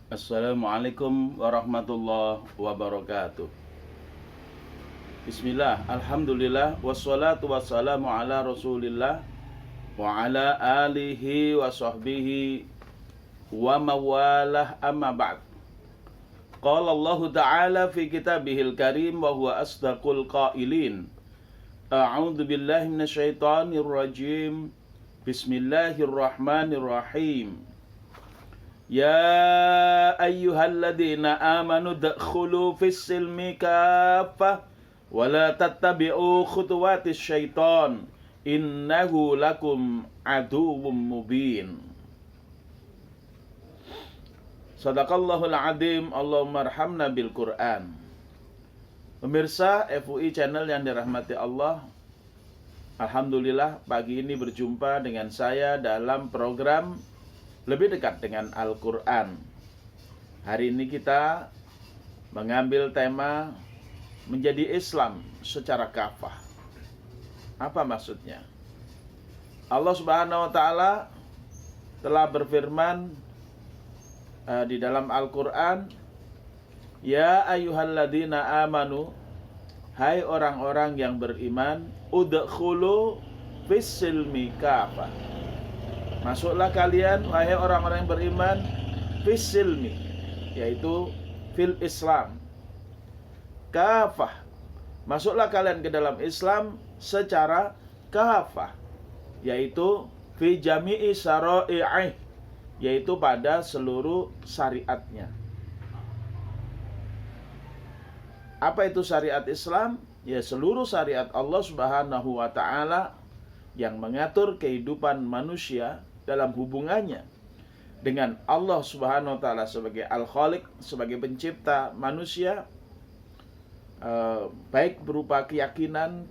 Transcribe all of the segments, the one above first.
Assalamualaikum warahmatullahi wabarakatuh. Bismillah, alhamdulillah, wassalatu wassalamu ala rasulillah wa ala alihi wa sahbihi wa mawalah amma ba'd. Qala Allah Ta'ala fi kitabihil karim wa huwa asdaqul qailin. A'udzu billahi minasyaitonir rajim. Bismillahirrahmanirrahim. Ya ayyuhalladzina amanu dakhulu fis silmi kaffah wa la tattabi'u khutuwatis syaiton innahu lakum aduwwum mubin. Sadaqallahul adzim. Allahumma arhamna bil Qur'an. Pemirsa FUI channel yang dirahmati Allah, alhamdulillah pagi ini berjumpa dengan saya dalam program lebih dekat dengan Al-Quran. Hari ini kita mengambil tema menjadi Islam secara kafah. Apa maksudnya? Allah Subhanahu wa Ta'ala telah berfirman di dalam Al-Quran, Ya ayyuhalladzina amanu, hai orang-orang yang beriman, udkhulu fis silmi kafah. Masuklah kalian, wahai orang-orang yang beriman, fis silmi, yaitu fil Islam, kafah. Masuklah kalian ke dalam Islam secara kafah, yaitu fi jami'i syara'i'ih, yaitu pada seluruh syariatnya. Apa itu syariat Islam? Ya, seluruh syariat Allah Subhanahu wa Ta'ala yang mengatur kehidupan manusia dalam hubungannya dengan Allah Subhanahu wa Ta'ala sebagai Al-Khaliq, sebagai pencipta manusia, baik berupa keyakinan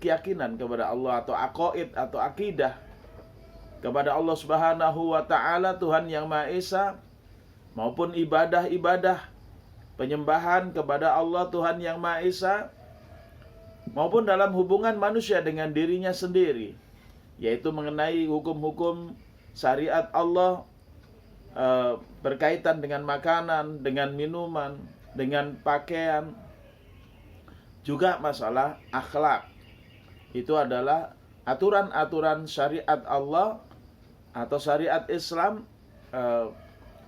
kepada Allah atau aqaid atau akidah kepada Allah Subhanahu wa Ta'ala, Tuhan yang Maha Esa, maupun ibadah-ibadah penyembahan kepada Allah Tuhan yang Maha Esa, maupun dalam hubungan manusia dengan dirinya sendiri, yaitu mengenai hukum-hukum syariat Allah berkaitan dengan makanan, dengan minuman, dengan pakaian, juga masalah akhlak. Itu adalah aturan-aturan syariat Allah atau syariat Islam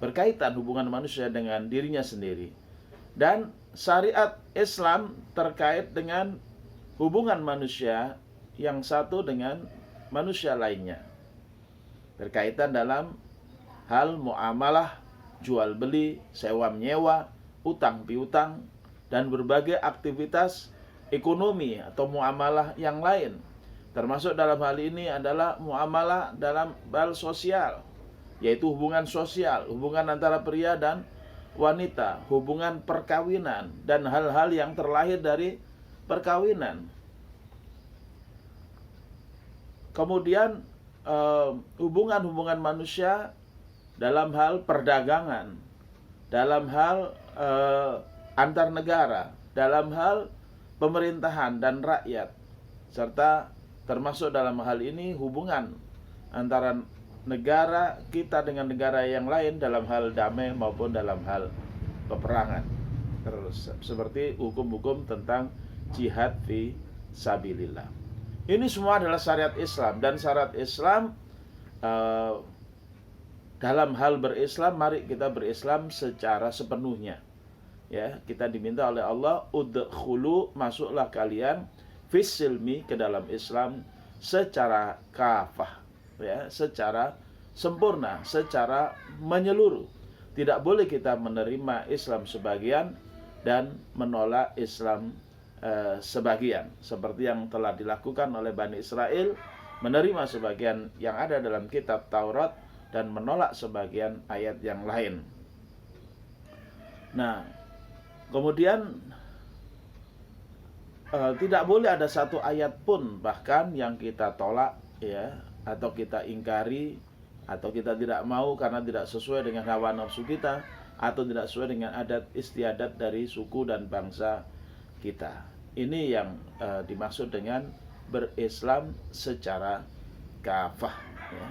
berkaitan hubungan manusia dengan dirinya sendiri. Dan syariat Islam terkait dengan hubungan manusia yang satu dengan manusia lainnya, berkaitan dalam hal muamalah, jual beli, sewa menyewa, utang piutang, dan berbagai aktivitas ekonomi atau muamalah yang lain. Termasuk dalam hal ini adalah muamalah dalam hal sosial, yaitu hubungan sosial, hubungan antara pria dan wanita, hubungan perkawinan, dan hal-hal yang terlahir dari perkawinan. Kemudian hubungan-hubungan manusia dalam hal perdagangan, dalam hal antar negara, dalam hal pemerintahan dan rakyat, serta termasuk dalam hal ini hubungan antara negara kita dengan negara yang lain dalam hal damai maupun dalam hal peperangan. Terus seperti hukum-hukum tentang jihad fi sabilillah. Ini semua adalah syariat Islam, dan syariat Islam dalam hal berislam, mari kita berislam secara sepenuhnya. Ya, kita diminta oleh Allah, udkhulu, masuklah kalian, fis silmi, ke dalam Islam secara kafah, ya, secara sempurna, secara menyeluruh. Tidak boleh kita menerima Islam sebagian dan menolak Islam sebagian, seperti yang telah dilakukan oleh Bani Israel, menerima sebagian yang ada dalam kitab Taurat dan menolak sebagian ayat yang lain. Nah, kemudian tidak boleh ada satu ayat pun bahkan yang kita tolak, ya, atau kita ingkari, atau kita tidak mau karena tidak sesuai dengan hawa nafsu kita, atau tidak sesuai dengan adat istiadat dari suku dan bangsa kita. Ini yang dimaksud dengan berislam secara kafah, ya.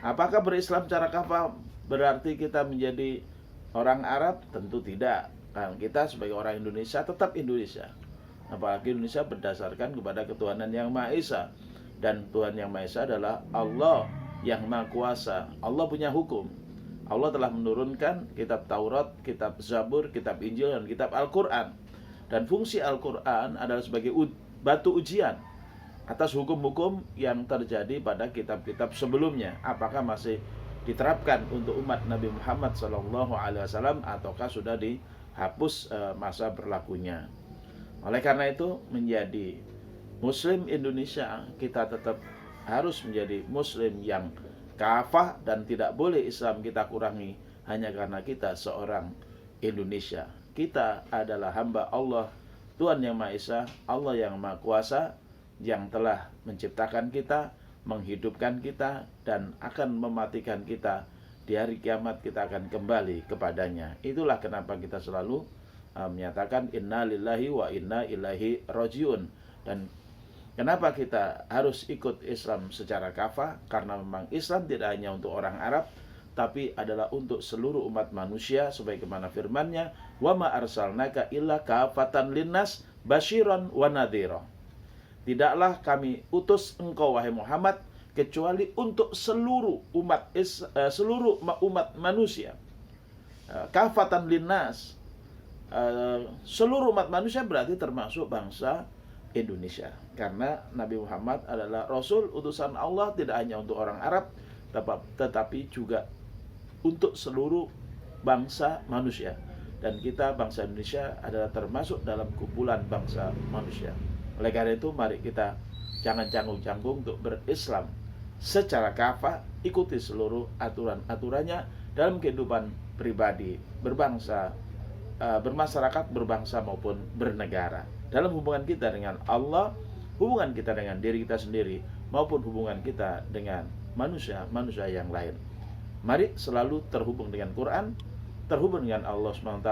Apakah berislam secara kafah berarti kita menjadi orang Arab? Tentu tidak. Kan kita sebagai orang Indonesia tetap Indonesia. Apalagi Indonesia berdasarkan kepada ketuhanan yang Maha Esa. Dan Tuhan yang Maha Esa adalah Allah yang Maha Kuasa. Allah punya hukum. Allah telah menurunkan kitab Taurat, kitab Zabur, kitab Injil, dan kitab Al-Quran. Dan fungsi Al-Quran adalah sebagai batu ujian atas hukum-hukum yang terjadi pada kitab-kitab sebelumnya. Apakah masih diterapkan untuk umat Nabi Muhammad SAW ataukah sudah dihapus masa berlakunya. Oleh karena itu, menjadi Muslim Indonesia, kita tetap harus menjadi Muslim yang kafah, dan tidak boleh Islam kita kurangi hanya karena kita seorang Indonesia. Kita adalah hamba Allah, Tuhan yang Maha Esa, Allah yang Maha Kuasa, yang telah menciptakan kita, menghidupkan kita, dan akan mematikan kita. Di hari kiamat kita akan kembali kepadanya. Itulah kenapa kita selalu menyatakan inna lillahi wa inna ilaihi rajiun. Dan kenapa kita harus ikut Islam secara kafah? Karena memang Islam tidak hanya untuk orang Arab, tapi adalah untuk seluruh umat manusia, sebagaimana firman-Nya, wa ma arsalnaka illa kafatan linnas basyiran wa nadhira. Tidaklah kami utus engkau wahai Muhammad kecuali untuk seluruh umat manusia. Kafatan linnas, seluruh umat manusia berarti termasuk bangsa Indonesia. Karena Nabi Muhammad adalah Rasul utusan Allah tidak hanya untuk orang Arab, tetapi juga untuk seluruh bangsa manusia. Dan kita bangsa Indonesia adalah termasuk dalam kumpulan bangsa manusia. Oleh karena itu, mari kita jangan canggung-canggung untuk berislam secara kafah, ikuti seluruh aturan-aturannya dalam kehidupan pribadi, berbangsa, bermasyarakat, berbangsa maupun bernegara. Dalam hubungan kita dengan Allah, hubungan kita dengan diri kita sendiri, maupun hubungan kita dengan manusia yang lain. Mari selalu terhubung dengan Quran, terhubung dengan Allah SWT,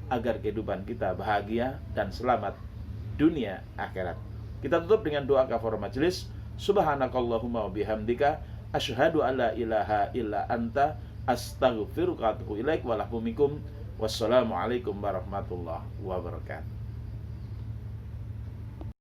agar kehidupan kita bahagia dan selamat dunia akhirat. Kita tutup dengan doa kafaratul majelis. Subhanakallahumma wa bihamdika asyhadu an la ilaha illa anta astaghfiruka wa atubu ilaik wa lakum minkum. Wassalamualaikum warahmatullahi wabarakatuh.